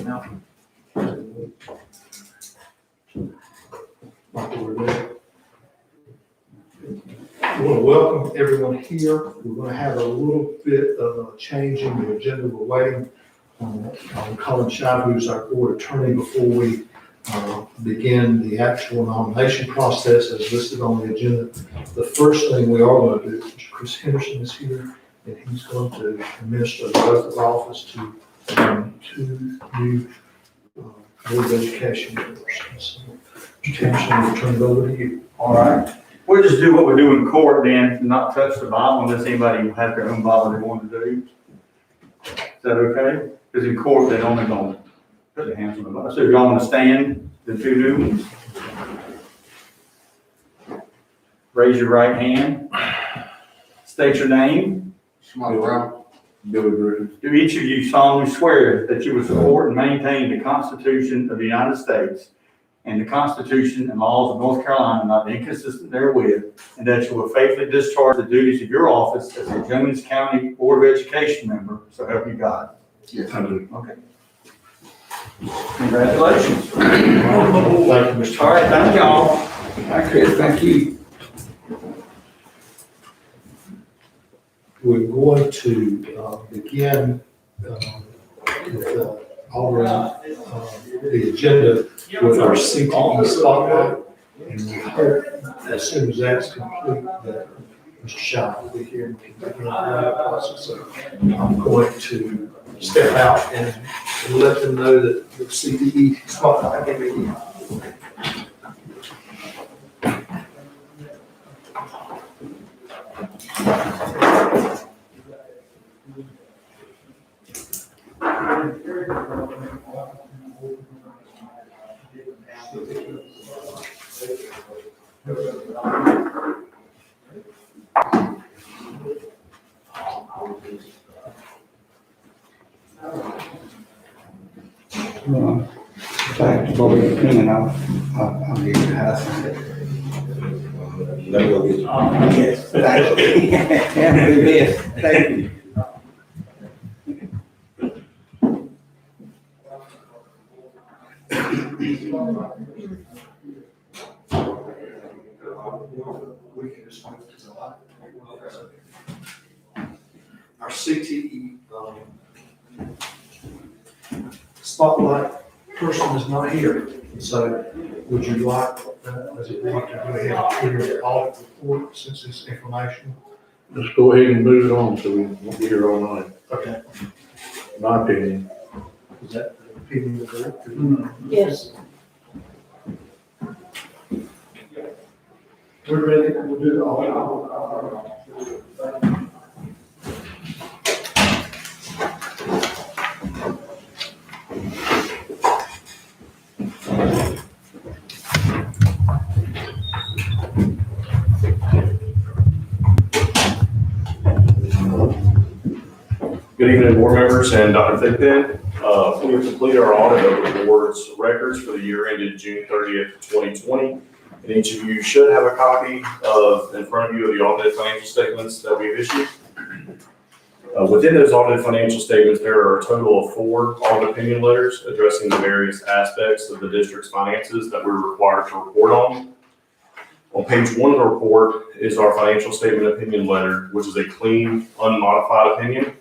I want to welcome everyone here. We're going to have a little bit of a change in the agenda. We're waiting on Colin Shive, who's our board attorney, before we begin the actual nomination process as listed on the agenda. The first thing we are going to do, Mr. Chris Henderson is here, and he's going to administer the oath of office to two new Board of Education members. So, Mr. Henderson, I'll turn it over to you. All right. We'll just do what we do in court then, not touch the Bible unless anybody has their own Bible they want to do. Is that okay? Because in court, they're only going to put their hands on the Bible. So if y'all want to stand, the two new ones. Raise your right hand. State your name. Smiley Brown. Billy Bruce. Do each of you solemnly swear that you will support and maintain the Constitution of the United States and the Constitution and laws of North Carolina, not inconsistent therewith, and that you will faithfully discharge the duties of your office as a Jones County Board of Education member, so help you God? Yes, I do. Okay. Congratulations. Thank you, Mr. All right, thank y'all. Hi, Chris, thank you. We're going to begin with ordering the agenda with our CTE spotlight. And we hope as soon as that's complete that Mr. Shaw will be here and can begin the process. So I'm going to step out and let them know that the CTE spotlight can begin. Thanks, Bobby, and I'll give you the house. Let me go get you. Yes, thank you. Have a good day. Thank you. Our CTE spotlight person is not here, so would you like, as it want to go ahead and clear the audit report since it's information? Let's go ahead and move it on so we won't be here all night, Okay. in my opinion. Is that the opinion of the director? Yes. We're ready, we'll do the audit. Good evening, board members and Dr. Thigpen. We have completed our audit of the board's records for the year ended June 30th, 2020. And each of you should have a copy in front of you of the audited financial statements that we've issued. Within those audited financial statements, there are a total of 4 audit opinion letters addressing the various aspects of the district's finances that we're required to report on. On page 1 of the report is our financial statement opinion letter, which is a clean, unmodified opinion.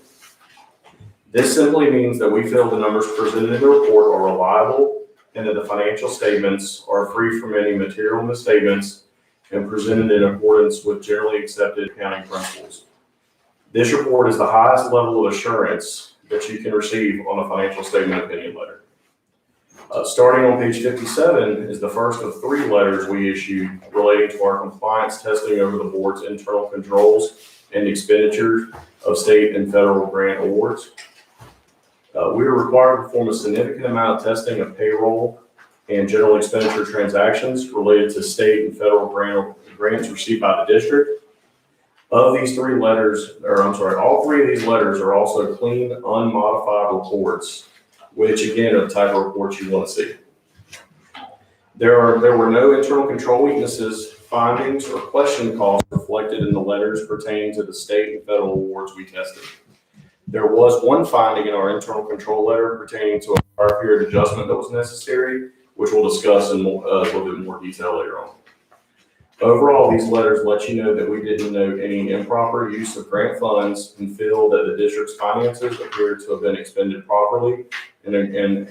This simply means that we feel the numbers presented in the report are reliable and that the financial statements are free from any material misstatements and presented in accordance with generally accepted accounting principles. This report is the highest level of assurance that you can receive on a financial statement opinion letter. Starting on page 57 is the first of 3 letters we issued relating to our compliance testing over the board's internal controls and expenditures of state and federal grant awards. We are required to perform a significant amount of testing of payroll and general expenditure transactions related to state and federal grants received by the district. Of these 3 letters, all 3 of these letters are also clean, unmodified reports, which again are the type of reports you want to see. There were no internal control weaknesses, findings, or question calls reflected in the letters pertaining to the state and federal awards we tested. There was one finding in our internal control letter pertaining to a prior period adjustment that was necessary, which we'll discuss in a little bit more detail later on. Overall, these letters let you know that we didn't note any improper use of grant funds and feel that the district's finances appear to have been expended properly and in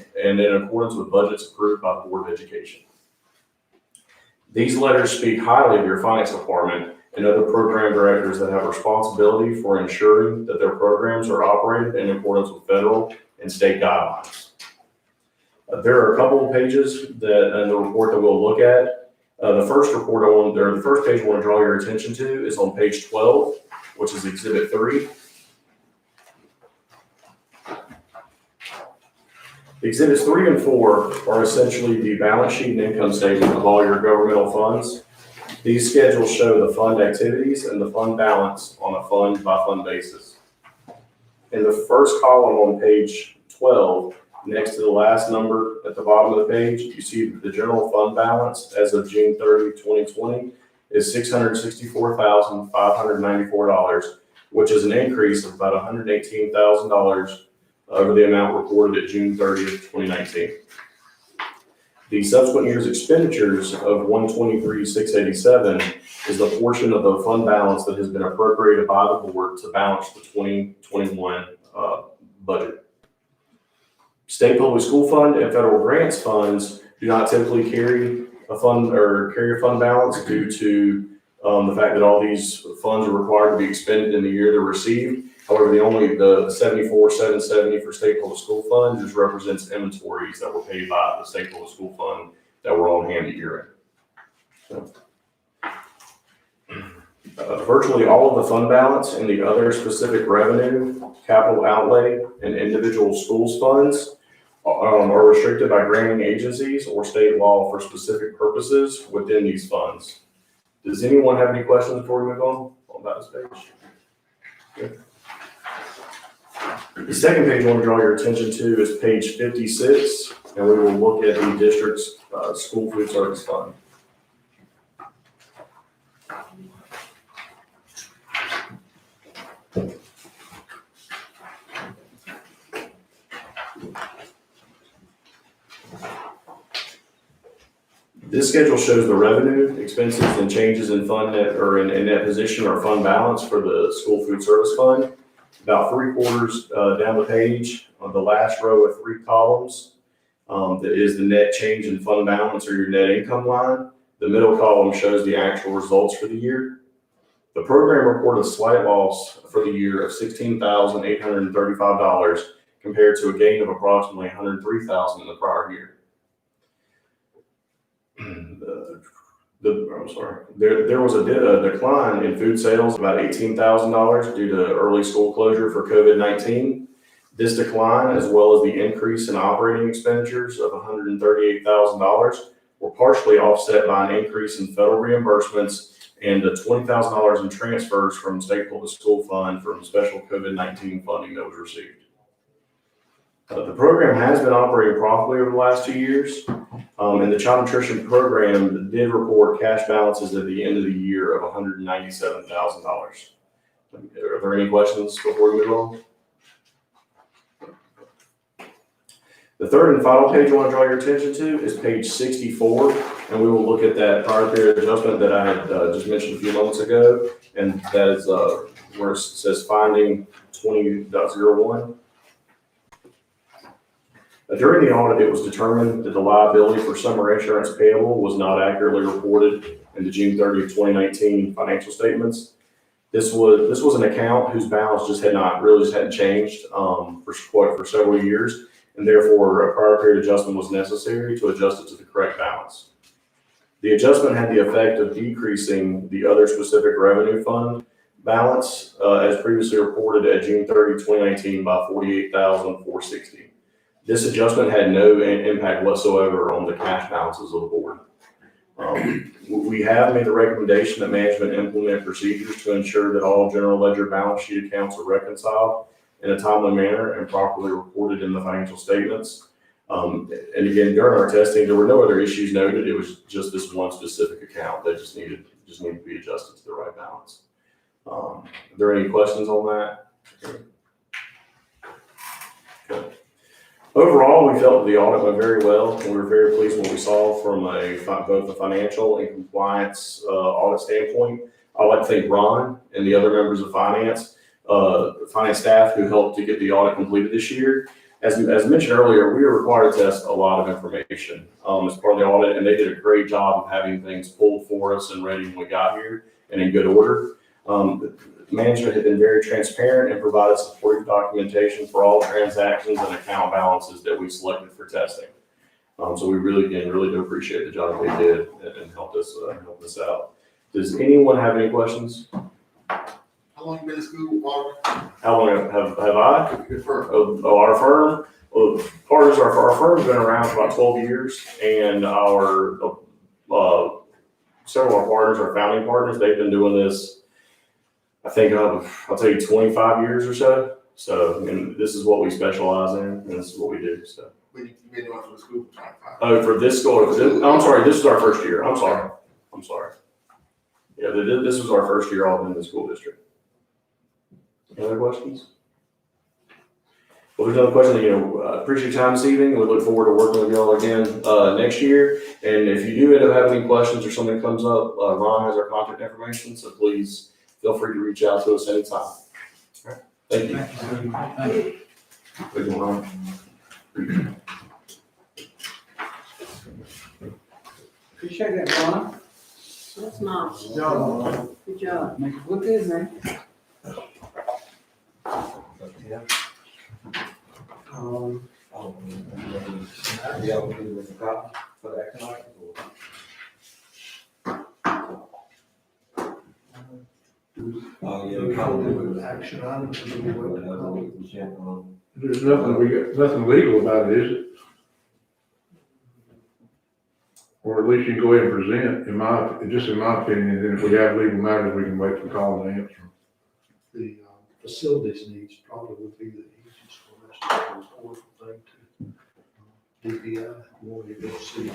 accordance with budgets approved by the Board of Education. These letters speak highly of your finance department and other program directors that have responsibility for ensuring that their programs are operated in accordance with federal and state guidelines. There are a couple of pages in the report that we'll look at. The first page I want to draw your attention to is on page 12, which is Exhibit 3. Exhibits 3 and 4 are essentially the balance sheet and income statement of all your governmental funds. These schedules show the fund activities and the fund balance on a fund-by-fund basis. In the first column on page 12, next to the last number at the bottom of the page, you see that the general fund balance as of June 30, 2020 is $664,594, which is an increase of about $118,000 over the amount reported at June 30th, 2019. The subsequent year's expenditures of $123,687 is the portion of the fund balance that has been appropriated by the board to balance the 2021 budget. State public school fund and federal grants funds do not typically carry a fund balance due to the fact that all these funds are required to be expended in the year they're received. However, the $74,770 for state public school fund just represents inventories that were paid by the state public school fund that were on hand at year end. Virtually all of the fund balance and the other specific revenue, capital outlay, and individual schools funds are restricted by granting agencies or state law for specific purposes within these funds. Does anyone have any questions before we move on about this page? Okay. The second page I want to draw your attention to is page 56, and we will look at the district's school food service fund. This schedule shows the revenue, expenses, and changes in fund net or in net position or fund balance for the school food service fund. About 3/4 down the page, on the last row of 3 columns, that is the net change in fund balance or your net income line. The middle column shows the actual results for the year. The program reported a slight loss for the year of $16,835 compared to a gain of approximately $103,000 in the prior year. There was a decline in food sales, about $18,000 due to early school closure for COVID-19. This decline, as well as the increase in operating expenditures of $138,000, were partially offset by an increase in federal reimbursements and $20,000 in transfers from state public school fund from special COVID-19 funding that was received. The program has been operating profitably over the last 2 years, and the child nutrition program did report cash balances at the end of the year of $197,000. Are there any questions before we move on? The third and final page I want to draw your attention to is page 64, and we will look at that prior period adjustment that I had just mentioned a few moments ago, and that is where it says finding 20.01. During the audit, it was determined that the liability for summer insurance payable was not accurately reported in the June 30th, 2019 financial statements. This was an account whose balance just hadn't changed for several years, and therefore a prior period adjustment was necessary to adjust it to the correct balance. The adjustment had the effect of decreasing the other specific revenue fund balance as previously reported at June 30, 2019 by $48,460. This adjustment had no impact whatsoever on the cash balances of the board. We have made the recommendation that management implement procedures to ensure that all general ledger balance sheet accounts are reconciled in a timely manner and properly reported in the financial statements. And again, during our testing, there were no other issues noted. It was just this one specific account that just needed to be adjusted to the right balance. Are there any questions on that? Okay. Overall, we felt the audit went very well, and we were very pleased with what we saw from both the financial and compliance audit standpoint. I'd like to thank Ron and the other members of finance staff who helped to get the audit completed this year. As mentioned earlier, we were required to test a lot of information as part of the audit, and they did a great job of having things pulled for us and ready when we got here and in good order. Management had been very transparent and provided supportive documentation for all transactions and account balances that we selected for testing. So we really do appreciate the job they did and helped us out. Does anyone have any questions? How long you been in school, Walter? How long have I? Your firm. Our firm? Well, our firm's been around for about 12 years, and our several of our partners, our founding partners, they've been doing this, I think, I'll tell you 25 years or so. So, I mean, this is what we specialize in, and this is what we do, so. You've been doing for the school for 25. Oh, for this school, I'm sorry, this is our first year. I'm sorry. Yeah, this was our first year all in the school district. Any other questions? Well, there's another question. Appreciate your time this evening. We look forward to working with y'all again next year. And if you do end up having any questions or something comes up, Ron has our contact information, so please feel free to reach out to us anytime. All right. Thank you. Thank you, Ron. Appreciate that, Ron. That's nice. Good job. Good job. Make it look good, man. Action items. There's nothing legal about it, is it? Or at least you can go ahead and present, in my opinion, and then if we have legal matters, we can wait for call and answer. The facilities needs probably would be the easiest for us to report thing to DPI. More you go see.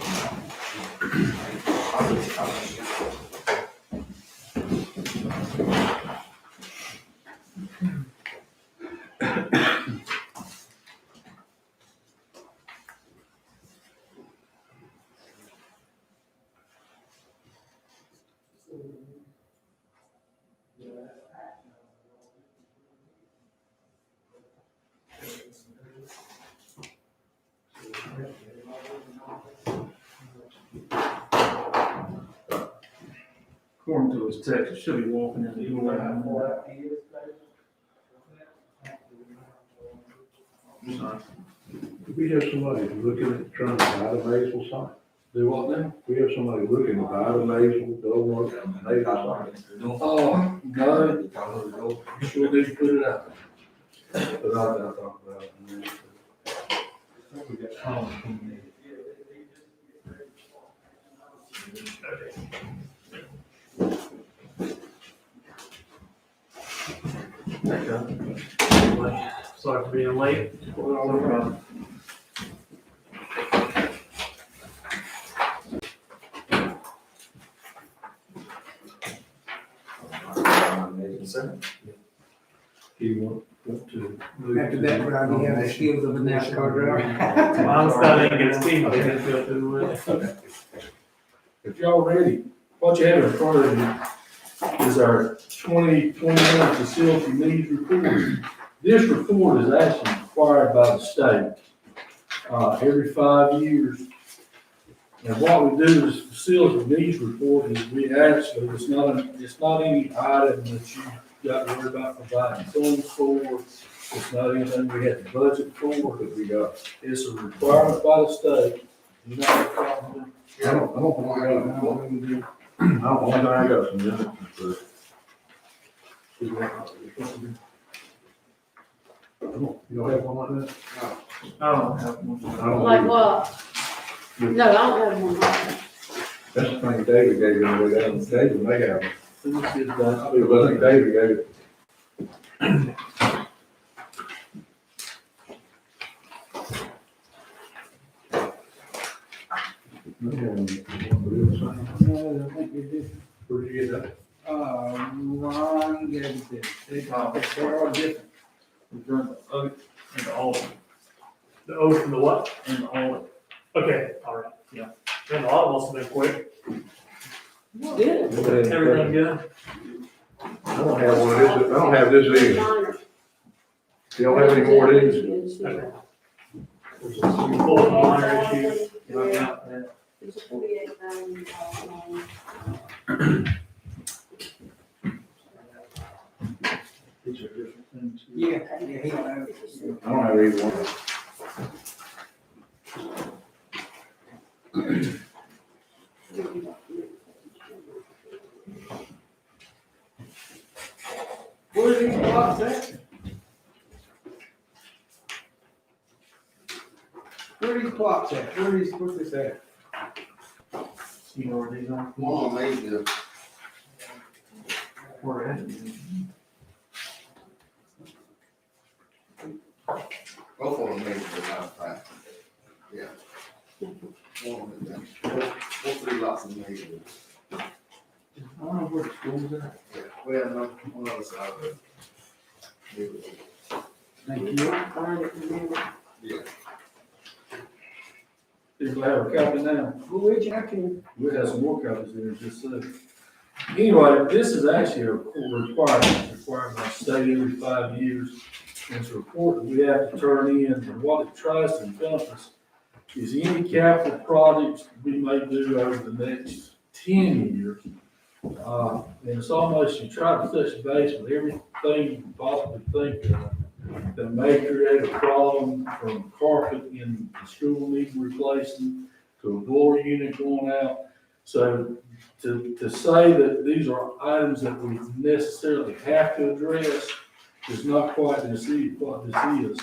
According to his text, it should be walking in the door. We have somebody looking at trying to buy the Maysville site. Do what now? We have somebody looking to buy the Maysville, Dover, Maysville site. Oh, no, you sure did put it out. But I talked about it. We got Colin coming in. Sorry for being late. Do you want to move? After that, Ron, you have the skills of a NASCAR driver. Mine's not even gonna steam, I didn't feel too well. If y'all ready, what you have in front of you is our 2021 facility needs report. This report is actually required by the state, every 5 years. And what we do is facility needs report is we actually, it's not any item that you got to worry about providing funds for. It's not anything we have to budget for, but we got, it's a requirement by the state. You know what I'm talking about? I don't think I got some minutes, but. You don't have one like that? I don't have one. Like what? No, I don't have one like that. That's the thing David gave you, the way down, David may have. This is I done. think David gave it. Where'd you get that? Ron gave it this. They're all different. We've done the oath and all of them. The oath and the what? and the audit. Okay, all right, yeah. And the audit must have been quick. Good. Everything good? I don't have one of this, I don't have this either. Minor. You don't have any more of these? Okay. Pull up minor issues. Yeah. It's a $48,000 These are different things. Yeah, he don't have. I don't have either one. Where are these blocks at? Where are these blocks at? What's this at? You know where these are? One made the, Where at? both of them made the last time. Yeah. One of them, both three lots of made it. I don't know where the school's at. Yeah, well, no, one other side of it. Thank you. Yeah. People have a copy now. Which I can. We'll have some more copies there in just a second. Anyway, this is actually a required by state every 5 years. It's a report that we have to turn in, and what it tries to encompass is any capital projects we may do over the next 10 years. And it's almost, you try to touch base with everything you can possibly think of that may create a problem, from carpet in the school needing replacing to a boiler unit going out. So to say that these are items that we necessarily have to address is not quite as easy what this is.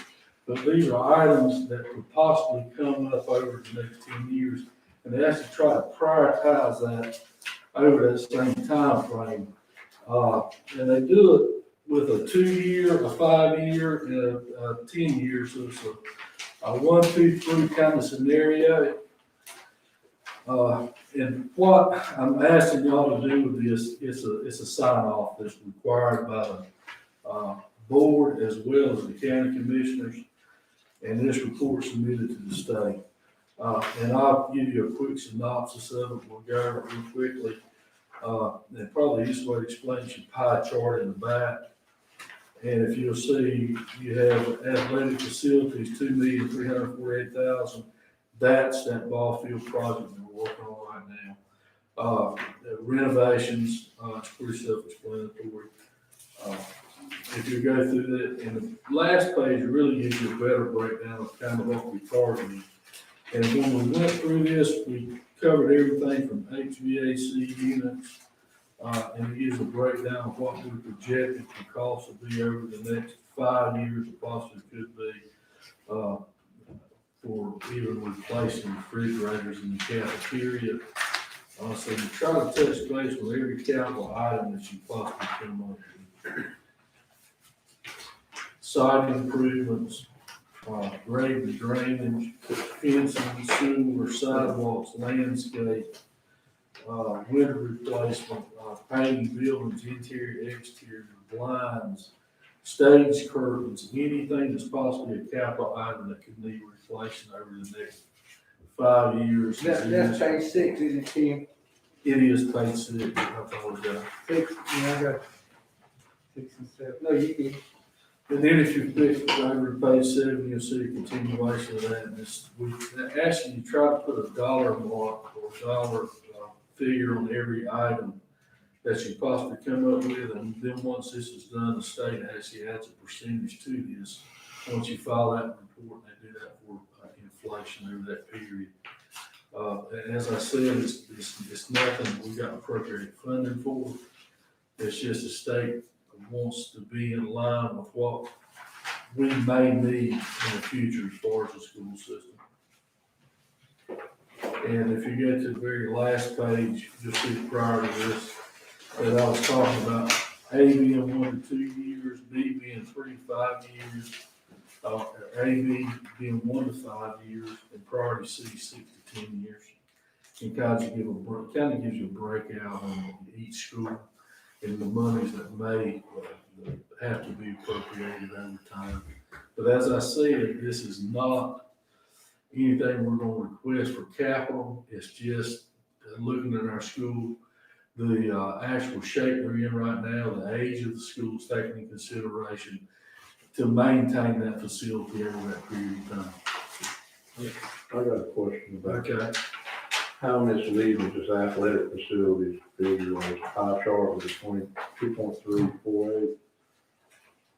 But these are items that could possibly come up over the next 10 years. And they actually try to prioritize that over that same time frame. And they do it with a 2-year, a 5-year, and a 10-year. So it's a 1, 2, 3 kind of scenario. And what I'm asking y'all to do with this, it's a sign off that's required by the board as well as the county commissioners. And this report submitted to the state. And I'll give you a quick synopsis of it. We'll go over it real quickly. And probably the easiest way to explain is your pie chart in the back. And if you'll see, you have athletic facilities, $2,348,000. That's that ball field project that we're working on right now. Renovations, it's pretty self-explanatory. If you go through that, and the last page really gives you a better breakdown of kind of what we targeted. And when we went through this, we covered everything from HVAC units, and it gives a breakdown of what we projected the cost will be over the next 5 years, or possibly could be, for even replacing refrigerators in the cafeteria. So you try to touch base with every capital item that you possibly come up with. Site improvements, grade and drainage, fencing, sewer, sidewalks, landscape, window replacement, painting buildings, interior, exterior, blinds, stage curtains, anything that's possibly a capital item that could need replacing over the next 5 years. That's page 6, isn't it, Tim? It is page 6, I apologize. 6, yeah, I got 6 and 7. No, you can. And then if you flip over to page 7, you'll see a continuation of that. And we actually you try to put a dollar mark or dollar figure on every item that you possibly come up with. And then once this is done, the state actually adds a percentage to this. Once you file that report, they do that for inflation over that period. And as I said, it's nothing we got appropriated funding for. It's just the state wants to be in line with what we may need in the future as far as the school system. And if you go to the very last page, you'll see prior to this that I was talking about A being 1 to 2 years, B being 3 to 5 years, AB being 1 to 5 years, and priority C 6 to 10 years. And kind of gives you a breakout on each school and the monies that may have to be appropriated over time. But as I said, this is not anything we're gonna request for capital, it's just looking at our school, the actual shape they're in right now, the age of the schools taken into consideration to maintain that facility over that period of time. I got a question about Okay. how misleading is this athletic facilities figure on this pie chart with the 2.348?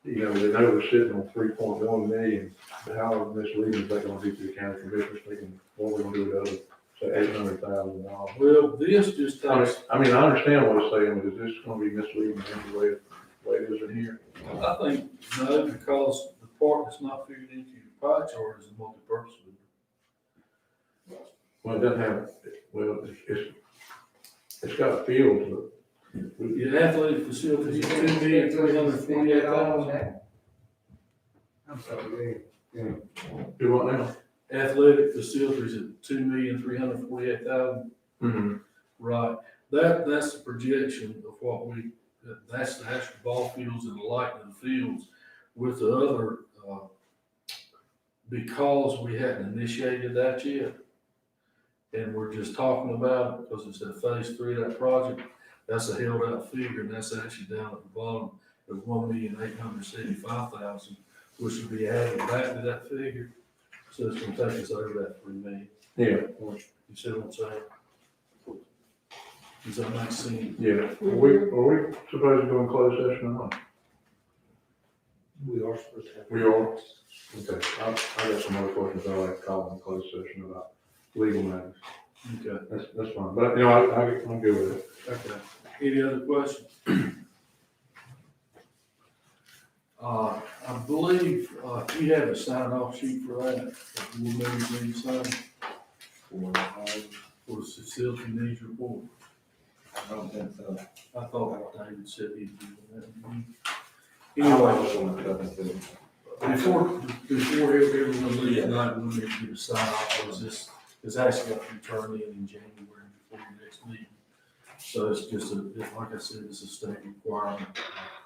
You know, they know we're sitting on 3.1 million, but how misleading is that gonna be to the county commissioners thinking, what we're gonna do with the other, say, $800,000? Well, this just takes, I mean, I understand what it's saying, but is this gonna be misleading in the way it is in here? I think, no, because the part that's not figured into your pie chart is the multi-purpose building. Well, it doesn't have, well, it's got fields, but. Your athletic facility is $2,348,000. I'm sorry, Do what now? Athletic facilities at $2,348,000. Mm-hmm. Right, that's the projection of what that's the actual ball fields and the lighting of the fields. With the other, because we hadn't initiated that yet, and we're just talking about it because it's at phase 3 of that project, that's a held out figure, and that's actually down at the bottom of $1,875,000, which would be added back to that figure. So it's gonna take us over that $3 million. Yeah. You see what I'm saying? Does that make sense? Yeah. Are we supposed to go in closed session or not? We are supposed to have. We are? Okay. I got some other questions I'd like to call in closed session about legal matters. Okay. That's fine, but, you know, I'm good with it. Okay. Any other questions? I believe, you have a sign off sheet for that, that we'll maybe need to sign for the facility needs report. I don't think so. I thought David said he'd do that. Anyway, before everyone leaves tonight, we'll need to sign off, because this is actually got to be turned in January before your next meeting. So it's just like I said, it's a state requirement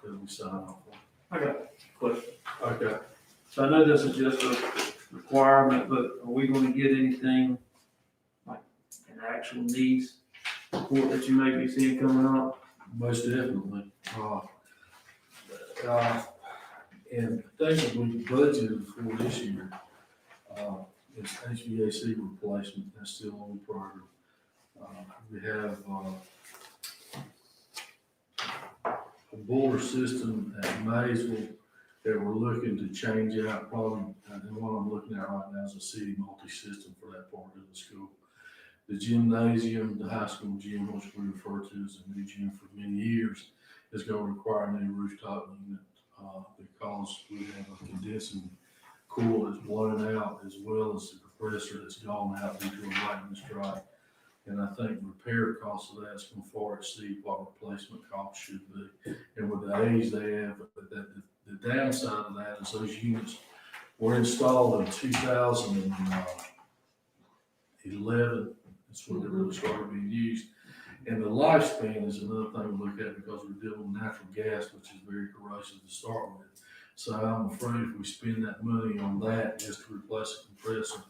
that we sign off on. I got a question. Okay. So I know this is just a requirement, but are we gonna get anything like an actual needs report that you may be seeing coming up? Most definitely. And things that we budgeted for this year, is HVAC replacement, that's still on the program. We have, a boiler system at Maysville that we're looking to change out probably, and what I'm looking at right now is a city multi-system for that part of the school. The gymnasium, the high school gym, which we refer to as a new gym for many years, is going to require a new rooftop unit, because we have a condensing cool that's blown out, as well as the compressor that's gone out due to a lightning strike. And I think repair costs of that's going to far exceed what replacement costs should be. And with the age they have, the downside of that is those units were installed in 2011. That's when they really started being used. And the lifespan is another thing to look at, because we're dealing with natural gas, which is very corrosive to start with. So I'm afraid if we spend that money on that just to replace a compressor,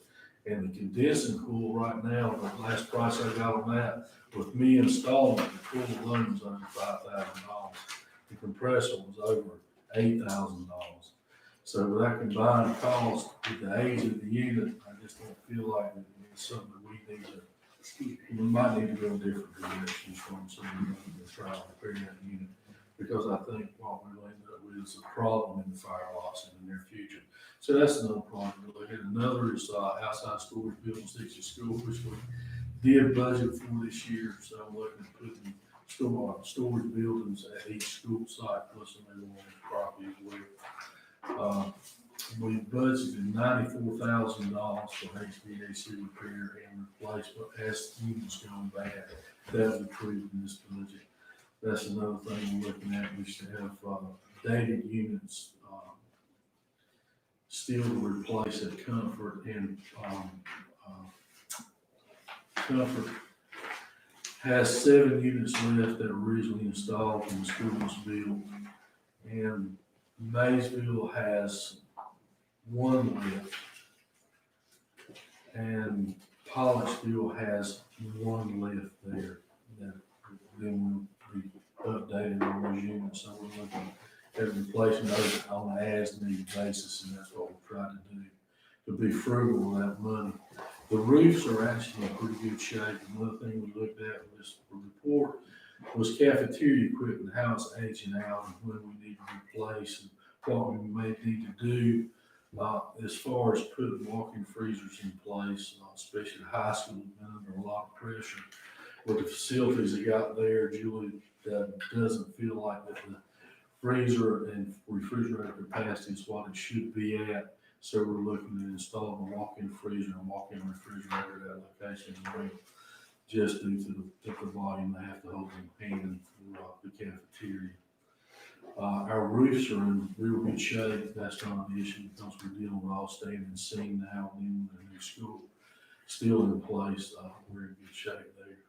and the condensing cool right now, the last price I got on that, with me installing it, the cool alone was under $5,000. The compressor was over $8,000. So with that combined cost, with the age of the unit, I just don't feel like it's something that we might need to go in different directions from, so we can try to repair that unit. Because I think what we'll end up with is a problem in the fire loss in the near future. So that's another problem to look at. Another is outside storage buildings, each school, which we did budget for this year. So I'm looking at putting storage buildings at each school site, plus another one on the property as well. We budgeted $94,000 for HVAC repair and replacement as units going bad. That was approved in this budget. That's another thing we're looking at. We should have dated units still to replace at Comfort, and Comfort has 7 units left that were originally installed when the school was built, and Maysville has 1 left. And Pollock still has one left there that then will be updated on those units. So we're looking at replacing those on an as-needed basis, and that's what we're trying to do, to be frugal with that money. The roofs are actually in pretty good shape. Another thing we looked at with this report was cafeteria equipment, how it's aging out and when we need to replace and what we may need to do. As far as putting walk-in freezers in place, especially the high school, has been under a lot of pressure. With the facilities they got there, Julie doesn't feel like that the freezer and refrigerator capacity is what it should be at. So we're looking at installing a walk-in freezer and walk-in refrigerator at that location as well, just due to the volume they have to hold in hand for the cafeteria. Our roofs are in real good shape. That's not an issue because we're dealing with all standing seam now and then the new school still in place. We're in good shape there.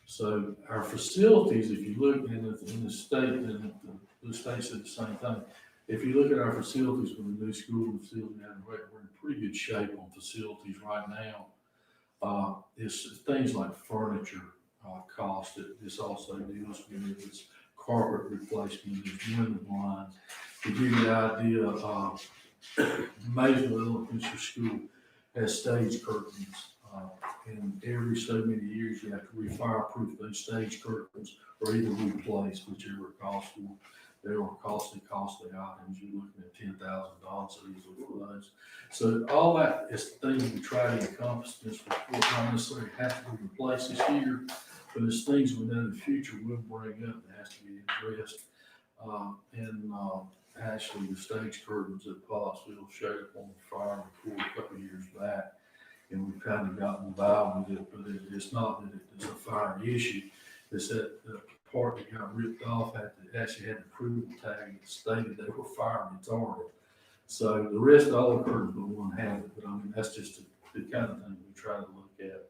So our facilities, if you look in the state, and the state said the same thing. If you look at our facilities with the new school and facility down the way, we're in pretty good shape on facilities right now. It's things like furniture cost. This also deals with its carpet replacement, its window blinds. To give you an idea, Maysville Elementary School has stage curtains. And every so many years, you have to re-fireproof those stage curtains or either replace, whichever costs for. They are costly items. You're looking at $10,000 easily for those. So all that is things we try to encompass in this report. Not necessarily have to be replaced this year, but it's things we know in the future we'll bring up that has to be addressed. Actually, the stage curtains at Pottsville showed up on the fire report a couple of years back. And we've kind of gotten involved with it, but it's not that it's a fire issue. It's that the part that got ripped off actually had the approval tag that stated they were fire retardant. So the rest of all the curtains but one have it, but I mean, that's just the kind of thing we try to look at.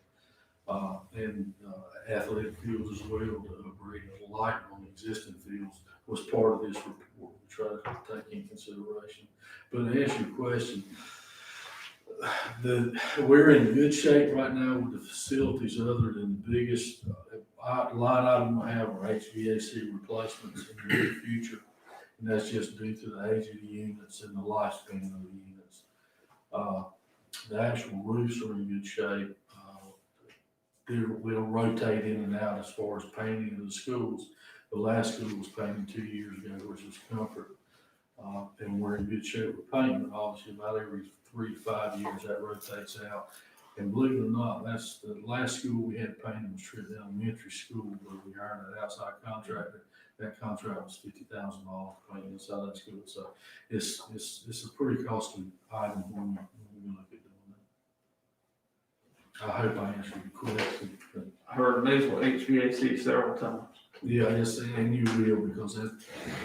Athletic fields as well, to upgrade the light on the existing fields was part of this report. We try to take in consideration. But to answer your question, we're in good shape right now with the facilities, other than the biggest line item we have are HVAC replacements in the near future. And that's just due to the age of the units and the lifespan of the units. The actual roofs are in good shape. We'll rotate in and out as far as painting of the schools. The last school was painted 2 years ago, which was Comfort. And we're in good shape with painting, but obviously about every 3 to 5 years that rotates out. And believe it or not, that's the last school we had painted was Tritt Elementary School, where we hired an outside contractor. That contract was $50,000 painting inside that school. So it's a pretty costly item when we look at doing that. I hope I answered your question. I heard Maysville HVAC several times. Yeah, yes, and you will, because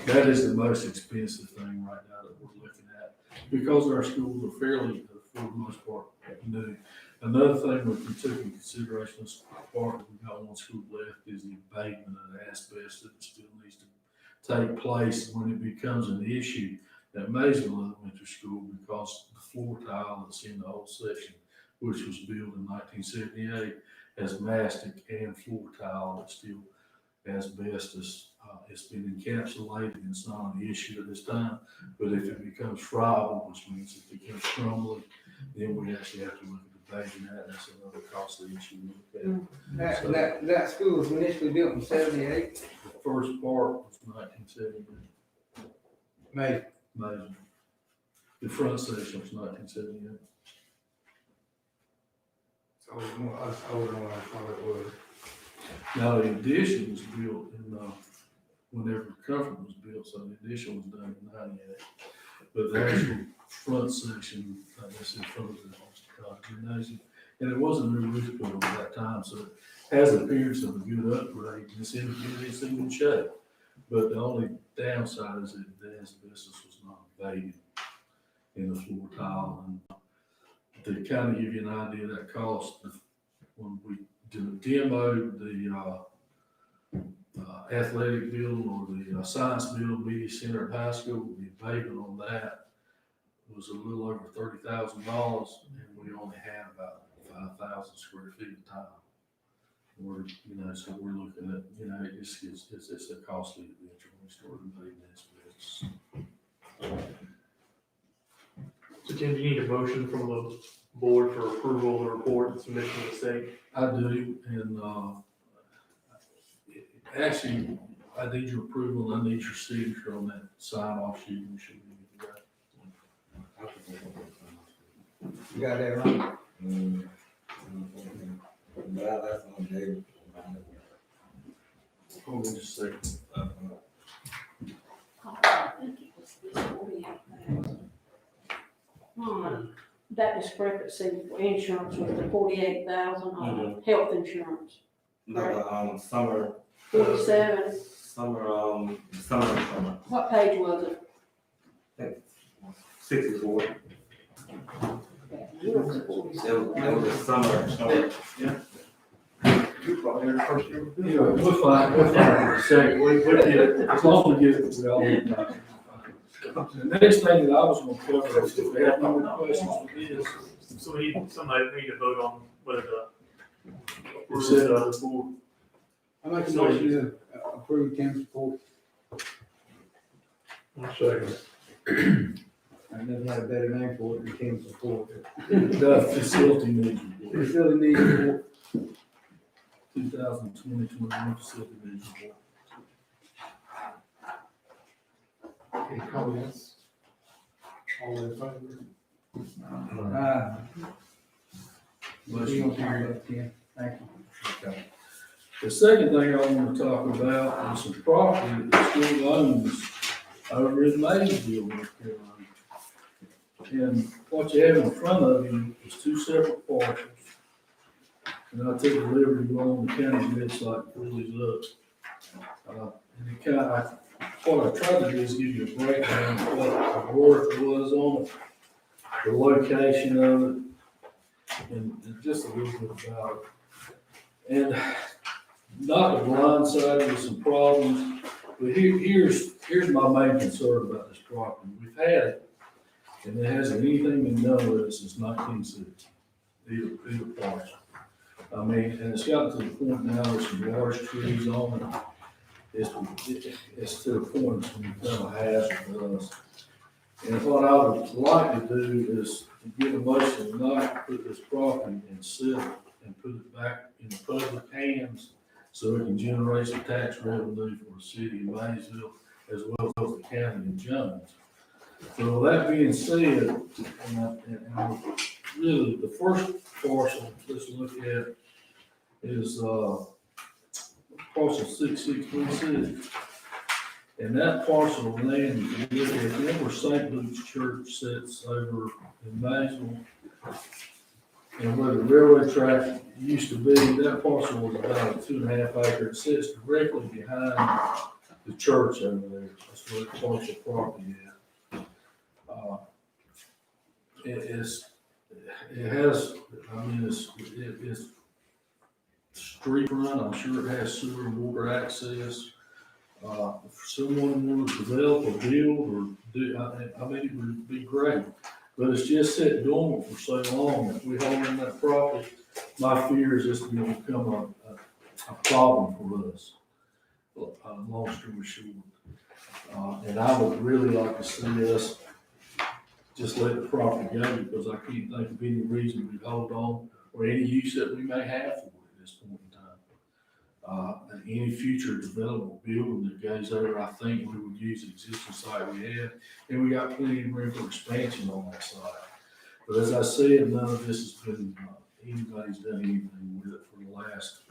that is the most expensive thing right now that we're looking at. Because our schools are fairly, for the most part, new. Another thing we took into consideration as part of we got one school left is the abatement of the asbestos that still needs to take place when it becomes an issue at Maysville Elementary School, because the floor tile that's in the old section, which was built in 1978, has mastic and floor tile that's still asbestos. It's been encapsulated and it's not an issue at this time, but if it becomes friable, which means it becomes crumbly, then we actually have to look at debating that. That's another costly issue we look at. That school was initially built in 78. The first part was 1978. Amazing. The front section was 1978. I was older than what I thought it was. Now, the addition was built in, whenever Comfort was built, so the addition was done in 98. But the actual front section, that's in front of the gymnasium, and it wasn't a new roof built at that time, so it has the appearance of a good upgrade. It's in good shape. But the only downside is that the asbestos was not abated in the floor tile. And to kind of give you an idea of that cost, when we demoed the athletic building or the science building, media center at high school, the abatement on that was a little over $30,000, and we only had about 1,000 square feet of time. So we're looking at, it's a costly adventure when we start invading this business. So Tim, do you need a motion from the board for approval of the report and submission to the state? I do, and, actually, I need your approval, I need your signature on that sign off sheet, we should be good to go. You got that right? Well, that's on David. Hold on just a second. That discrepancy for insurance was the 48,000 on health insurance. No, summer, 47, summer. what page was it? 64. It was a summer. You probably had the first year. Yeah, we'll find for a second, we'll get it, as long as we get it, we all need to. The next thing that I was gonna cover is if we have no more questions for this. So we need to vote on whether to We said, board. I make a motion to approve Tim's report. Second. I never had a better name for it than Tim's report. The facility needs report, Facility needs report. 2020-21 facility needs report. Any comments? All in favor? Motion carried. Tim, thank you. The second thing I want to talk about is some property that the school owns over in Maysville, North Carolina. And what you have in front of you is two separate parcels. And I took the liberty to go on the county website and pull these up. And it what I tried to do is give you a breakdown of what the work was on it, the location of it, and just a little bit about it. And not to blindside you with some problems, but here's my main concern about this property. We've had it, and there hasn't anything been done with it since 1960, either parcel. I mean, and it's gotten to the point now there's some large trees on it. It's to the point it's become a hazard for us. And what I would like to do is to get a motion to not put this property in sale and put it back in the public hands so it can generate some tax revenue for the city of Maysville as well as the county of Jones. So that being said, and really the first parcel let's look at is parcel 6616. And that parcel of land, if you look at, remember where St. Luke's Church sits over in Maysville? And where the railroad track used to be, that parcel was about a 2.5 acre. It sits directly behind the church over there. That's where the parcel property is. It's street front. I'm sure it has sewer and water access. If someone wanted to develop or build or do, I mean, it would be great. But it's just sat dormant for so long. If we hold in that property, my fear is this going to become a problem for us. Long story short. And I would really like to see us just let the property go because I can't think of any reason we hold on or any use that we may have for it at this point in time. And any future development building that goes over, I think we would use the existing site we have, and we got plenty of room for expansion on that site. But as I said, none of this has been, anybody's done anything with it for the last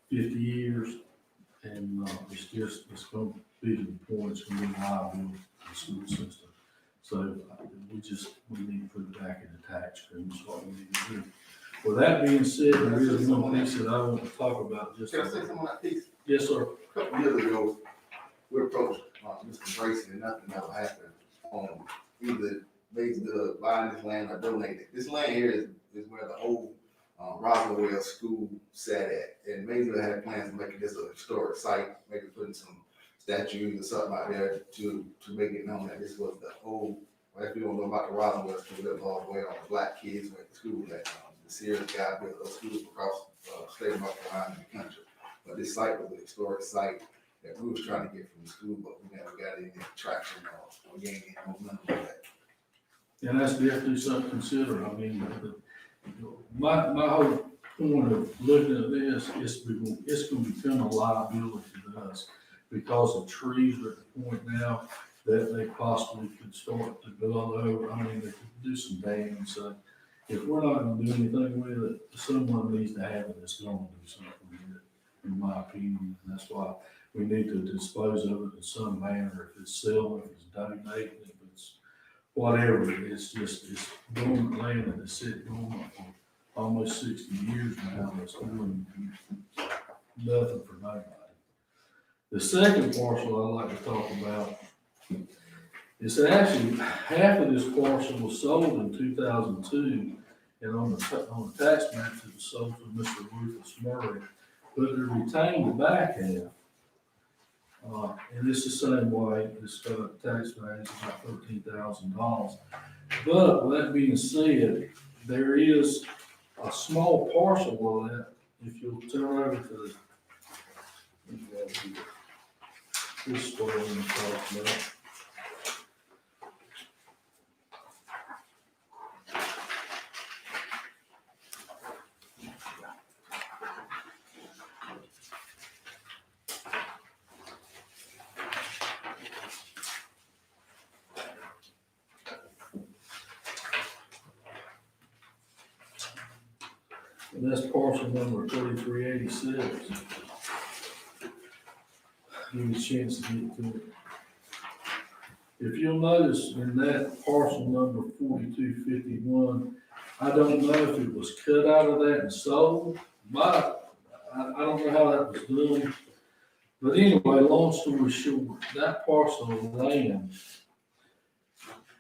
50 years. And it's going to be to the point it's going to be liable for the school system. So we need to put it back in the tax stream, is what we need to do. With that being said, there is one piece that I want to talk about. Just Can I say something on that piece? Yes, sir. A couple years ago, we approached Mr. Grayson and nothing ever happened on either basically buying this land or donating it. This land here is where the old Roswell School sat at. And Maysville had plans to make this a historic site, maybe putting some statues or something out there to make it known that this was the old, well, if you don't know about the Roswell School, that was all the way on the black kids went to school at. a serious guy built schools across, state of North Carolina and the country. But this site was an historic site that we was trying to get from the school, but we never got any traction or gained any momentum with that. And that's definitely something to consider. I mean, my whole point of looking at this is it's gonna become a liability to us because the trees are at the point now that they possibly could start to blow over. I mean, they could do some damage. So if we're not gonna do anything with it, someone needs to have it that's gonna do something with it, in my opinion. And that's why we need to dispose of it in some manner. If it's selling, if it's donating, if it's whatever, it's dormant land that has sitting dormant for almost 60 years now, that's doing nothing for nobody. The second parcel I'd like to talk about is actually half of this parcel was sold in 2002, and on the tax maps it was sold to Mr. Rufus Murray, but they retained the back half. And it's the same way, it's got tax value of about $13,000. But with that being said, there is a small parcel of that. If you'll turn over to this one I'm talking about. And that's parcel number 3386. Give me a chance to get to it. If you'll notice in that parcel number 4251, I don't know if it was cut out of that and sold, but I don't know how that was done. But anyway, long story short, that parcel of land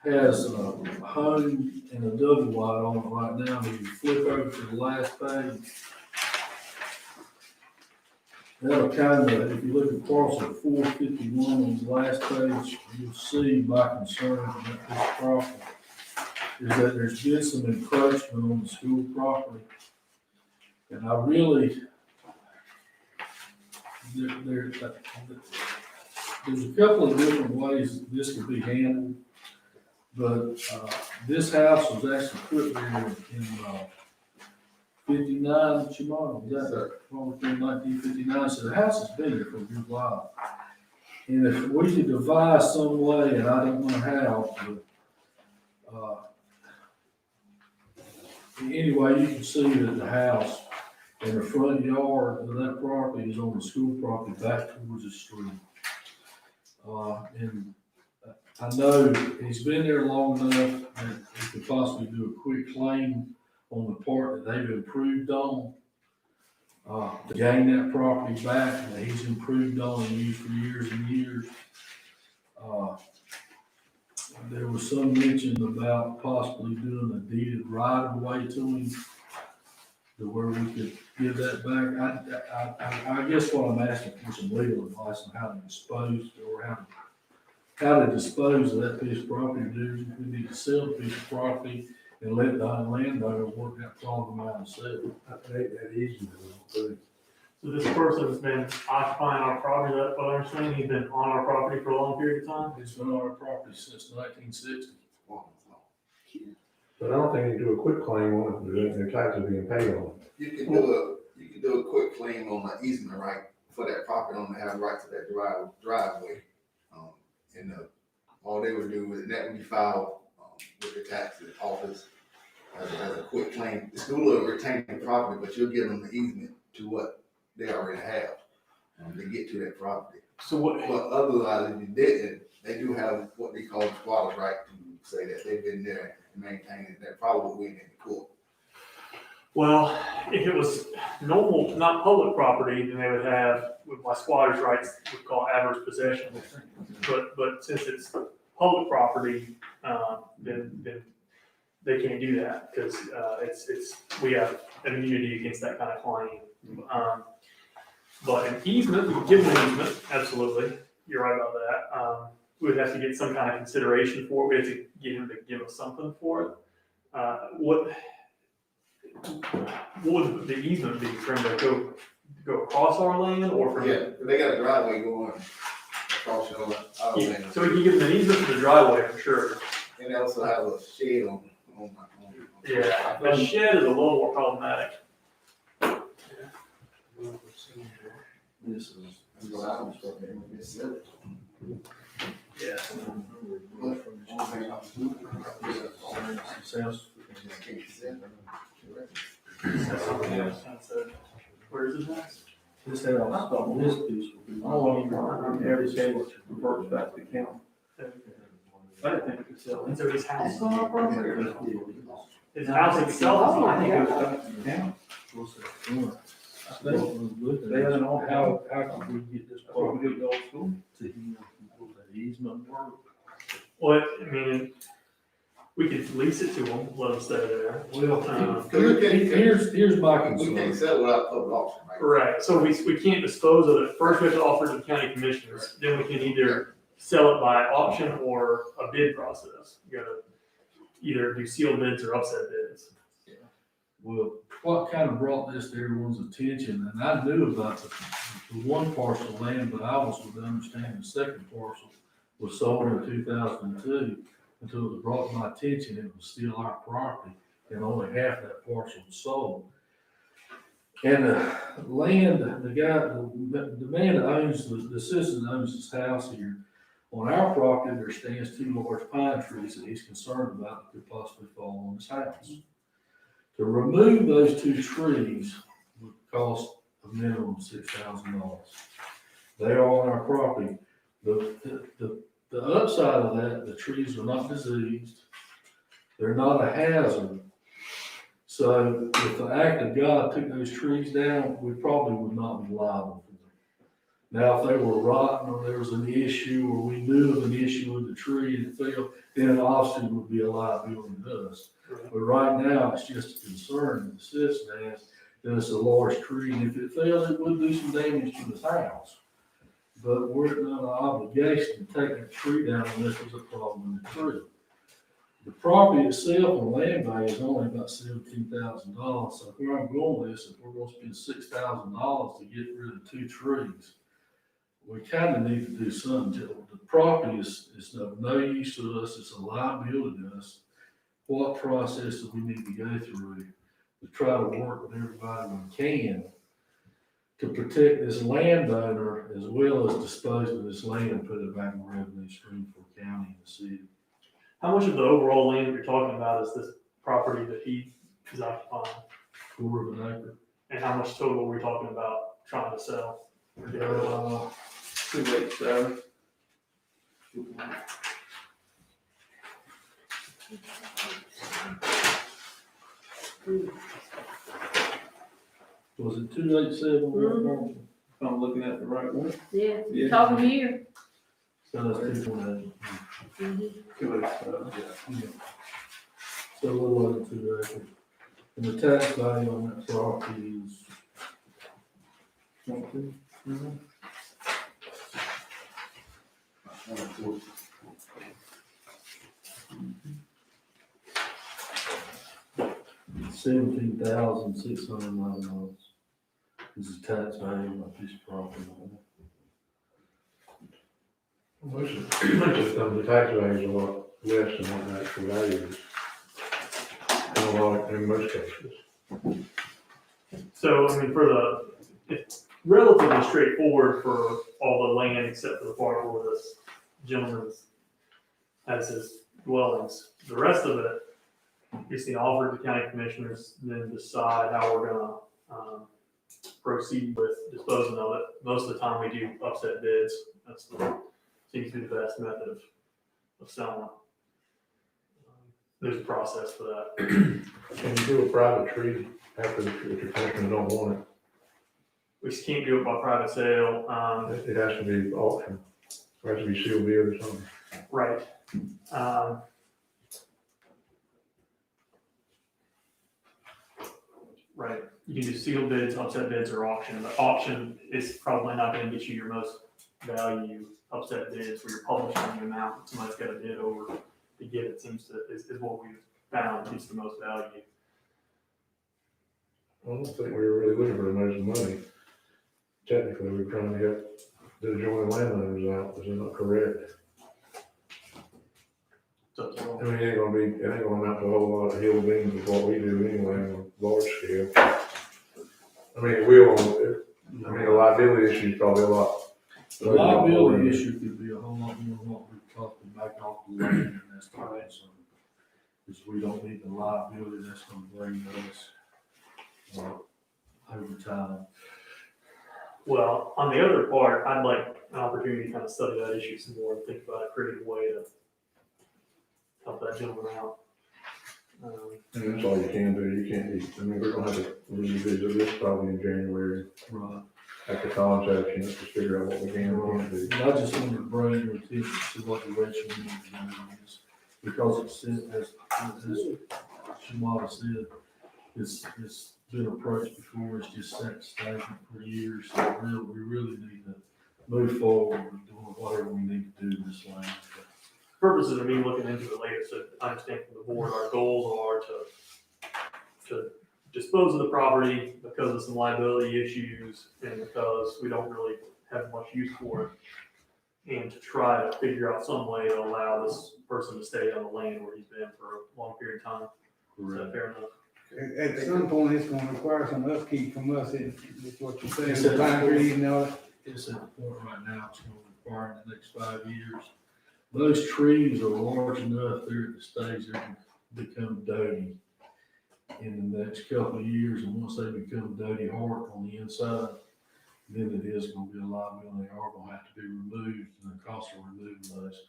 has a home and a double wide on it right now. If you flip over to the last page, that'll kind of, if you look at parcel 451 on the last page, you'll see my concern about this property is that there's been some encroachment on the school property. And I really, there's a couple of different ways this could be handled. But this house was actually put there in 59, Shimano, was that probably in 1959? So the house has been there for a good while. And if we could devise some way, and I don't know how, but anyway, you can see that the house and the front yard of that property is on the school property back towards the street. And I know he's been there long enough that he could possibly do a quick claim on the part that they've improved on, to gain that property back that he's improved on and used for years and years. There was some mention about possibly doing a deeded right of way to him to where we could give that back. I guess what I'm asking for some legal advice on how to dispose or how to dispose of that piece of property. Do we need to sell the piece of property and let the landowner work that problem out himself? I think that easement is So this person has been occupying our property, that's what I understand, he's been on our property for a long period of time? It's been on our property since 1960. but I don't think you can do a quick claim on it, because their taxes are being paid on it. You can do a quick claim on the easement right for that property owner to have right to that driveway. And all they would do is that would be filed with the tax office as a quick claim. The school will retain the property, but you'll give them the easement to what they already have to get to that property. So what? But otherwise, if you didn't, they do have what they call the squatter's right to say that they've been there and maintained that probably will win in the court. Well, if it was normal, not public property, then they would have, with my squatter's rights, we call adverse possession. But since it's public property, then they can't do that because we have immunity against that kind of claim. But an easement, we can give them an easement, absolutely. You're right about that. We would have to get some kind of consideration for it. We have to get him to give us something for it. what would the easement be for him to go across our land or from? Yeah, they got a driveway going across your, our Yeah, land. so we can give them an easement for the driveway for sure. And they also have a shed on my. Yeah, the shed is a little more problematic. This is. That's what I was talking about. Yeah. Sounds. Where is his house? This house, this piece will be, I don't even, every case reverts back to the county. I didn't think it could sell. And so his house, That's on our property. his house itself, I think it goes back to the county. They haven't all, how can we get this, what we do to old school? To him, that easement work. well, I mean, we could lease it to him, let him stay there. Well, here's my We can't concern. sell it without public auction, right? Right, so we can't dispose of it, first we have to offer it to the county commissioners, then we can either sell it by auction or a bid process. You gotta either do sealed bids or upset bids. Well, what kind of brought this to everyone's attention, and I knew about the one parcel of land, but I was with understanding the second parcel was sold in 2002, until it was brought to my attention, it was still our property, and only half that parcel was sold. And the land, the guy, the man that owns, the citizen that owns this house here, on our property, there stands two large pine trees that he's concerned about that could possibly fall on his house. To remove those two trees would cost a minimum of $6,000. They are on our property. The upside of that, the trees are not diseased. They're not a hazard. So if the act of God took those trees down, we probably would not be liable for them. Now, if they were rotten or there was an issue or we knew of an issue with the tree and it fell, then obviously it would be a liability to us. But right now, it's just a concern that the citizen has that it's a large tree, and if it fell, it would do some damage to his house. But we're not an obligation to take that tree down unless there's a problem with the tree. The property itself and land value is only about $17,000, so where I'm going with this, if we're gonna spend $6,000 to get rid of two trees, we kind of need to do something. The property is of no use to us, it's a liability to us. What process do we need to go through to try to work with everybody we can to protect this landowner as well as dispose of this land and put it back in revenue stream for county and the city? How much of the overall land that you're talking about is this property that he is occupying? Quarter of an acre. And how much total are we talking about trying to sell? 287. Was it 287? Mhm. If I'm looking at the right one. Yeah, Yeah. talking here. So that's 2.8. 287. So a little over 2 acres. And the tax value on that property is 22. $17,609 is the tax value on that piece of property. Most of the tax value is a lot less than what the actual value is. In most cases. So, I mean, it's relatively straightforward for all the land except for the part where this gentleman has his dwellings. The rest of it, is the offer to county commissioners, then decide how we're gonna, proceed with disposing of it. Most of the time we do upset bids. Seems to be the best method of selling. There's a process for that. Can you do a private tree after, if your customer don't want We just can't do it by private sale. it? It has to be auction, or has to be sealed bid or something. Right. Right. You can do sealed bids, upset bids, or auction. But auction is probably not going to get you your most value. Upset bids, where you're publishing the amount that somebody's got to bid over to get it, is what we've found is the most value. Can you do a private tree after, if your customer don't want it? Right. You can do sealed bids, upset bids, or auction, but auction is probably not going to get you your most value. Upset bids, where you're publishing the amount that somebody's got to bid over to get it seems to is what we've found is the most value. I don't think we were really looking for the most money. Technically, we were trying to help the adjoining landowners out, is that not correct? So, I mean, it ain't gonna amount to a whole lot of hill beans of what we do anyway on a large scale. I mean, it will, the liability issue is probably a lot. The liability issue could be a whole lot more than what we're talking back off the land, and that's right, so. Because we don't need the liability that's gonna bring us, over time. well, on the other part, I'd like an opportunity to kind of study that issue some more and think about a creative way to help that gentleman out. And that's all you can do, you can't be, I mean, we're gonna have to revisit this probably in January, Right. after Tom's had a chance to figure out what we can and can't do. But I just wanted to bring your attention to what direction we need to go in this, because it's, as Shamara said, it's been approached before, it's just sat stagnant for years, so we really need to move forward with doing whatever we need to do in this land. Purposes of me looking into it later, so I understand from the board, our goals are to dispose of the property because of some liability issues and because we don't really have much use for it. And to try to figure out some way to allow this person to stay on the land where he's been for a long period of time. Is that fair enough? At some point, it's gonna require some upkeep from us, is what you're saying, It's the pine trees and all that. It's at the point right now, it's gonna require in the next 5 years. Those trees are large enough there at the stage they're gonna become dirty in the next couple of years, and once they become dirty hard on the inside, then it is gonna be a liability, they are gonna have to be removed, and the cost of removing those.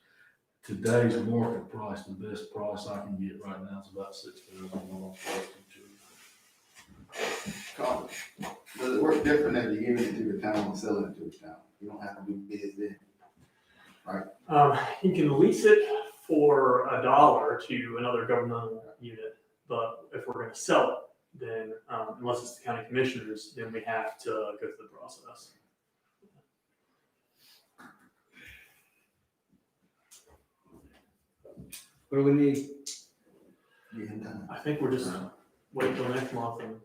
Today's market price, the best price I can get right now is about $6,000 for two trees. Does it work different if you're giving it to the town or selling it to the town? You don't have to do bids then. You can lease it for $1 to another governmental unit, but if we're gonna sell it, then, unless it's the county commissioners, then we have to go through the process. What do we need? Yeah, done. I think we're just waiting till next month and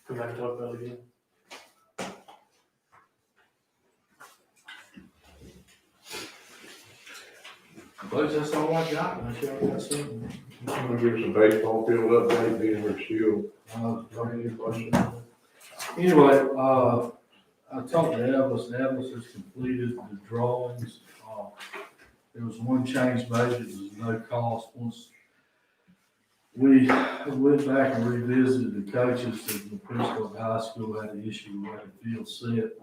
come back and talk about it again. But that's all I got, unless y'all got something. I'm gonna give us a baseball field update, being we're still, Any questions? Anyway, I talked to Elvis, and Elvis has completed the drawings. There was one change made, it was no cost. Once we went back and revisited the coaches, the principal of the high school had an issue with the field set.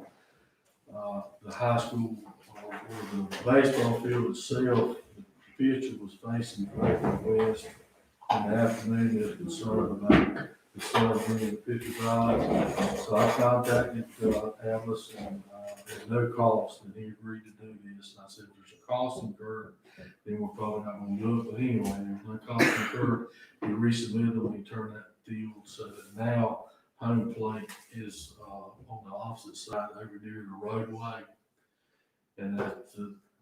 The high school, or the baseball field itself, the pitcher was facing west. In the afternoon, they were concerned about the sun bringing the pitcher right. So I contacted Atlas, and at no cost, and he agreed to do this. And I said, there's a cost incurred, then we're probably not gonna do it, but anyway, there's no cost incurred. He resubmitted them, he turned that field so that now home plate is on the opposite side over near the roadway. And that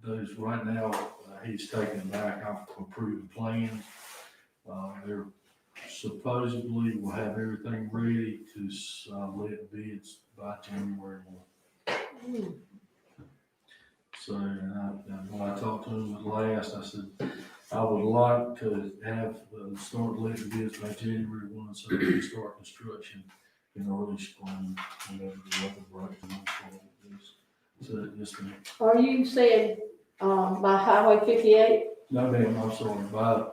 those right now, he's taking back off approved plans. They're supposedly will have everything ready to let bids by January 1. So, and when I talked to him last, I said, I would like to have, start letting bids by January 1, so we can start construction in early spring, whenever the weather breaks and all this. So just, Are you saying, by Highway 58? no, ma'am, I'm sorry, by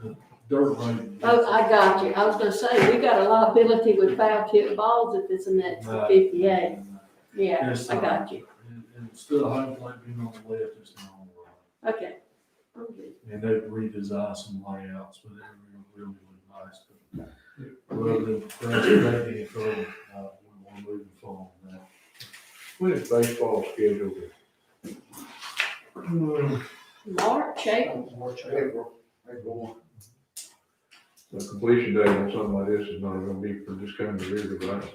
the dirt road. Oh, I got you. I was gonna say, we got a liability with foul tip balls if it's in that 58. Yeah, Yes, I got you. And still home plate being on the left, it's not on the right. Okay. I'm good. And they've redesigned some layouts, but they're really nice. But rather than perhaps making it for, we want to move forward now. when is baseball scheduled? March, April. April. The completion date on something like this is not gonna be for this coming year, right?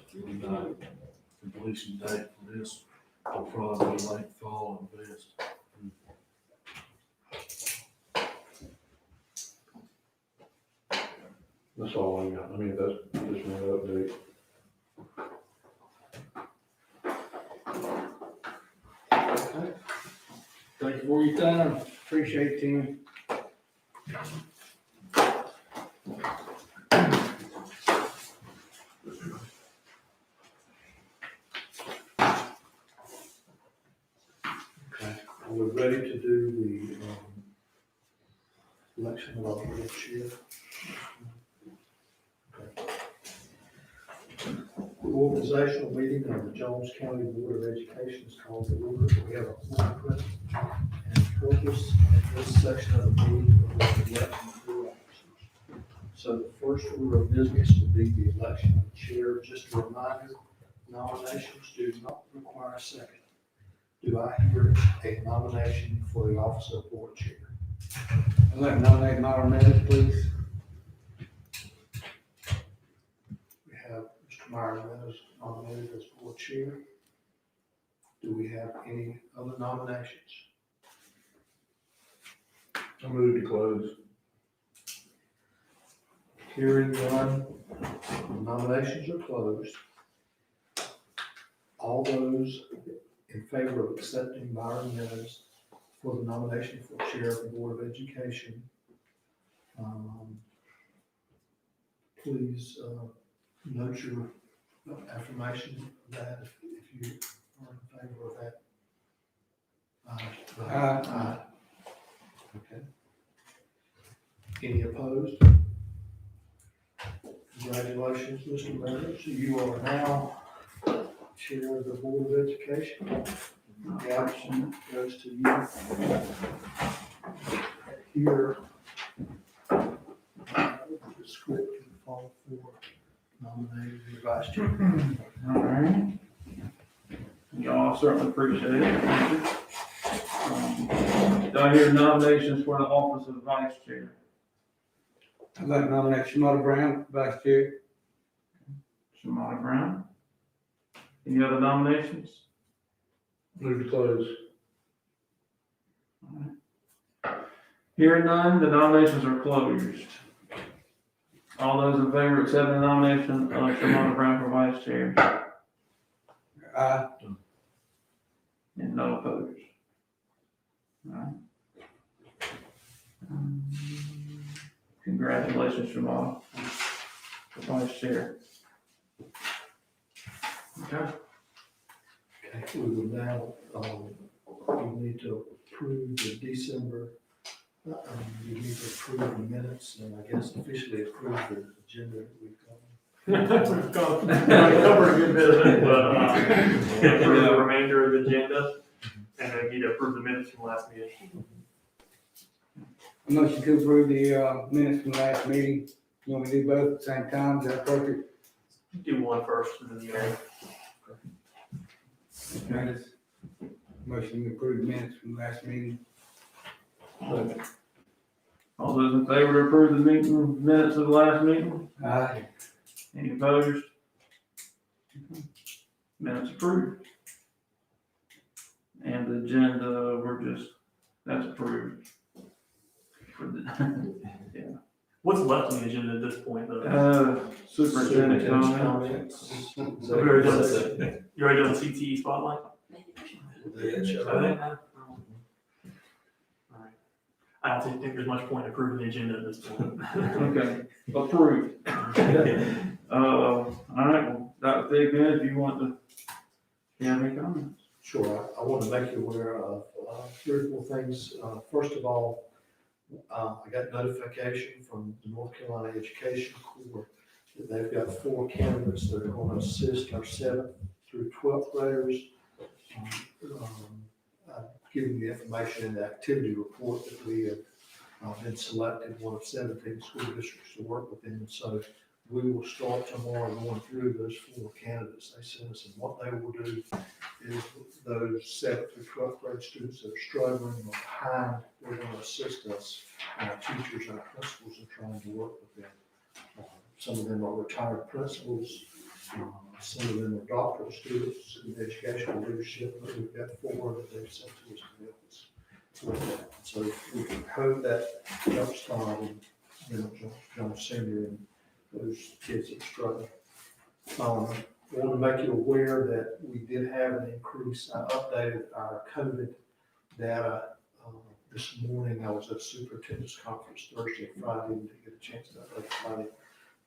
Completion date for this will probably be late fall at best. That's all I got. I mean, that's just one update. Okay. Thank you for your time. Appreciate it, Tim. Okay, are we ready to do the, election of our board chair? Okay. The organizational meeting of the Jones County Board of Education is called to order. We have a quorum present, and the purpose of this section of the meeting is the election of board officers. So the first order of business will be the election of the chair. Just a reminder, nominations do not require a second. Do I hear a nomination for the office of board chair? I'd like to nominate Myron Meadows, please. We have Mr. Myron Meadows nominated as board chair. Do we have any other nominations? I move to close. Hearing none, nominations are closed. All those in favor of accepting Myron Meadows for the nomination for chair of the Board of Education, please note your affirmation of that if you are in favor of that. Aye. Okay. Any opposed? Congratulations, Mr. Meadows. You are now chair of the Board of Education. The action goes to you. Here, the script can fall for nominating the vice chair. All right. Y'all certainly appreciate it. Thank you. Do I hear nominations for the office of vice chair? I'd like to nominate Shamota Brown, vice chair. Shamona Brown. Any other nominations? Move to close. Hearing none, the nominations are closed. All those in favor of accepting the nomination of Shamona Brown for vice chair? Aye. And no opposed. All right. Congratulations, Shamona, for vice chair. Okay. Okay, we will now, we need to approve the December, we need to approve the minutes and I guess officially approve the agenda that we've got. We've covered a good bit of it, but, approve the remainder of the agenda, and then need to approve the minutes from last meeting. A motion to approve the minutes from last meeting. You want me to do both at the same time? Is that appropriate? Do one first, and then the other. Okay, this motion to approve the minutes from last meeting. All those in favor to approve the meeting minutes of the last meeting? Aye. Any opposed? Minutes approved. And the agenda, that's approved. For the, yeah. What's left on the agenda at this point, though? Superintendent comments. Comments. You already done the CTE spotlight? Alright. I don't think there's much point in approving the agenda at this point. Okay, approved. All right, well, Dr. Thigpen, if you want to, you have any comments? Sure, I want to make you aware of 3 or 4 things. First of all, I got notification from the North Carolina Education Corps that they've got 4 candidates that are going to assist our 7th through 12th graders. I've given you the information in the activity report that we have been selected, one of 17 school districts to work with them. So we will start tomorrow going through those 4 candidates they sent us. And what they will do is those 7th through 12th grade students that are struggling or behind, they're going to assist us, our teachers and our principals in trying to work with them. Some of them are retired principals. Some of them are doctoral students in educational leadership, but we've got 4 that they've sent to us to help us with that. So we can hope that helps Tom and John Senior and those kids that are struggling. want to make you aware that we did have an increase. I updated our COVID data this morning. I was at superintendent's conference Thursday and Friday, and didn't get a chance to update Friday.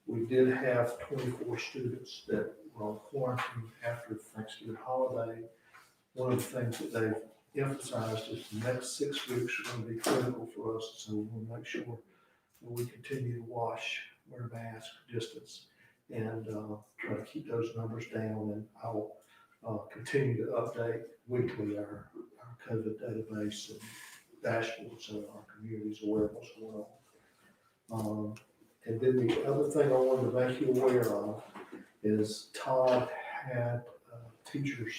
We did have 24 students that were on quarantine after the Thanksgiving holiday. One of the things that they've emphasized is the next 6 weeks are going to be critical for us, so we want to make sure that we continue to wash, wear masks, distance, and try to keep those numbers down. And I'll continue to update weekly our COVID database and dashboards so our community's aware of what's going on. And then the other thing I wanted to make you aware of is Todd had teachers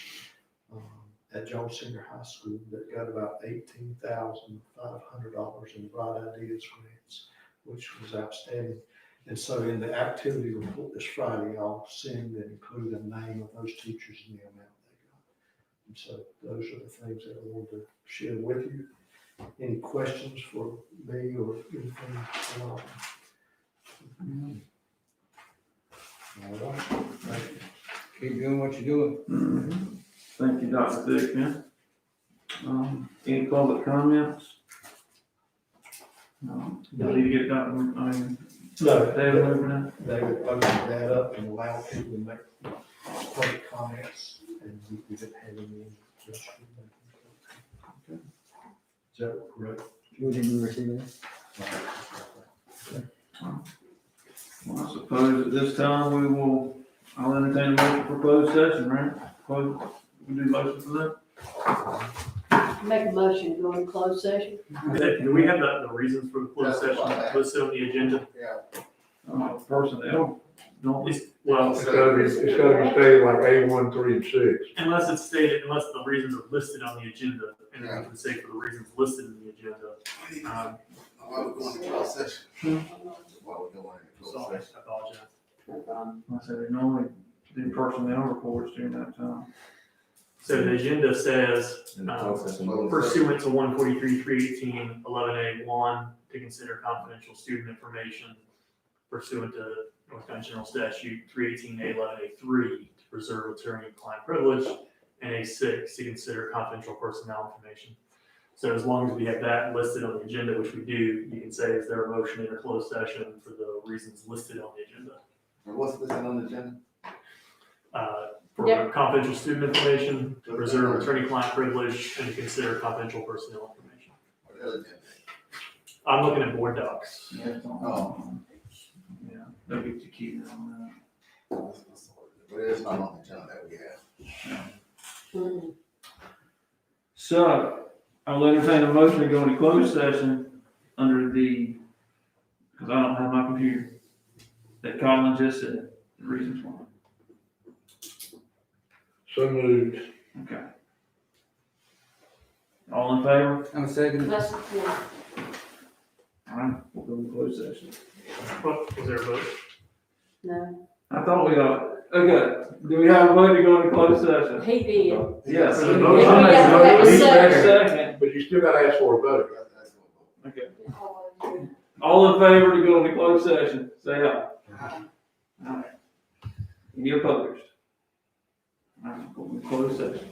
at Jones Senior High School that got about $18,500 in Bright Ideas grants, which was outstanding. And so in the activity report this Friday, I'll send and include a name of those teachers and the amount they got. And so those are the things that I wanted to share with you. Any questions for me or anything? All right. Thank you. Keep doing what you're doing. Thank you, Dr. Thigpen. Any public comments? Do we need to get Dr. No, David over now? they would open that up and allow people to make public comments, and we didn't have any. Is that correct? You didn't receive it? Well, I suppose at this time I'll entertain a motion for closed session, right? We do motion for that? Make a motion to go into closed session. Do we have the reasons for the closed session listed on the agenda? Personnel, don't we? Well, It's gotta be stated like A1, 3, and 6. unless it's stated, unless the reasons are listed on the agenda, and then we can say for the reasons listed in the agenda. Why we going to closed session? Why we going into closed Sorry, session? I apologize. I said they normally do personnel reports during that time. So the agenda says, pursuant to 143.318.11A1, to consider confidential student information pursuant to North Carolina General Statute 318A11A3 to preserve attorney-client privilege, and A6 to consider confidential personnel information. So as long as we have that listed on the agenda, which we do, you can say, is there a motion in a closed session for the reasons listed on the agenda? And what's listed on the agenda? For confidential student information, to preserve attorney-client privilege, and to consider confidential personnel information. What other agenda? I'm looking at board docs. Yeah, they'll get you keyed in on But it's not on the agenda that we have. Mm. So, I'll entertain a motion to go into closed session under because I don't have my computer, that Colin just said, the reasons why. So moved. Okay. All in favor? I'm a second. That's, yeah. All right, we'll go into closed session. What, was there a vote? No, I thought we got, okay, do we have a vote to go into closed session? he did. Yes. For the motion. I make a Yeah, motion. we have a Second. But you still gotta ask for a vote. Okay. All in favor to go into closed session, say aye. Aye. Any opposed? All right, go into closed session.